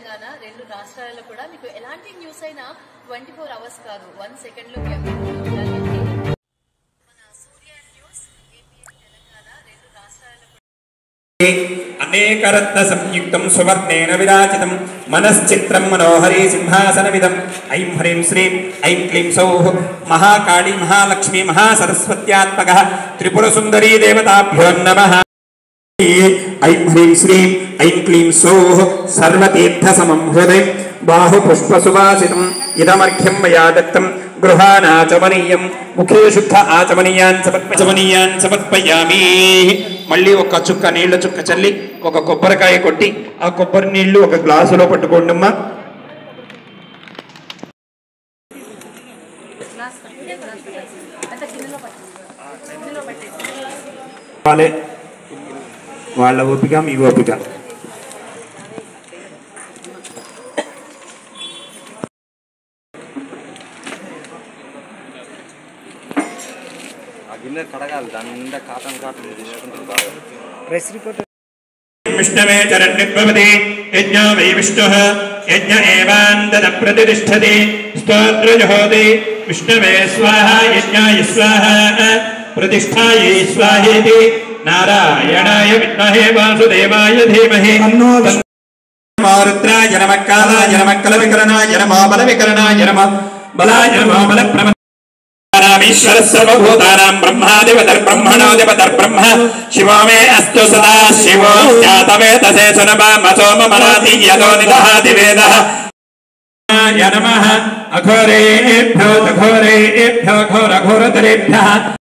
తెలంగాణ రెండు రాష్ట్రాలలో కూడా మీకు ఎలాంటి న్యూస్ అయినా 24 అవర్స్ కాదు 1 సెకండ్ లో మీ అప్డేట్ ఉండాలి అంటే మన సూర్య న్యూస్ ఏపీఎన్ తెలంగాణ రెండు రాష్ట్రాలలో అనేక రత్న సంయుక్తం సువర్ణేన విరాజితం మనశ్చిత్రం మనోహరీ సింహాసనమిదం ఐం హ్రీం శ్రీం ఐం క్లీం సౌః మహాకాళీ మహాలక్ష్మీ మహాసరస్వత్యాత్మకః త్రిపుర సుందరీ దేవతాభ్యో నమః ఐం హ్రీం శ్రీం ఐం క్లీం సౌః సర్వతీర్థ సమం హృదయం బాహు పుష్ప సువాసితం ఇదమర్ఘ్యం మయా దత్తం గృహానాచమనీయం ముఖే శుద్ధ ఆచమనీయాన్ సమర్పయామి. మళ్ళీ ఒక చుక్క నీళ్ల చుక్క చల్లి ఒక కొబ్బరికాయ కొట్టి ఆ కొబ్బరి నీళ్లు ఒక గ్లాసులో పట్టుకోండి అమ్మా. వాళ్ళ ఓపిక మీ ఓపిక. విష్ణవే చరణ్యద్భవతి యజ్ఞో వై విష్ణుః యజ్ఞ ఏవాంతర ప్రతిష్ఠతి స్తోత్రజహోతి విష్ణవే స్వాహా యజ్ఞాయ స్వాహా ప్రతిష్ఠాయై స్వాహేతి నారాయణాయ విద్మహే వాసుదేవాయ ధీమహి తన్నో రుద్రాయ నమః కాలాయ నమః కలవికరణాయ నమః బలవికరణాయ నమః బలాయ నమః బలప్రమ ईश्वर सर्वभूतानां ब्रह्मादिपतिर् ब्रह्मणोऽधिपतिर् ब्रह्म शिवो मे अस्तु सदा शिवो जातवेतसे सुनमामसो ममनाति यतो निदहाति वेदः नमः अघोरेभ्यो घोरेभ्यो घोरघोरतरेभ्यः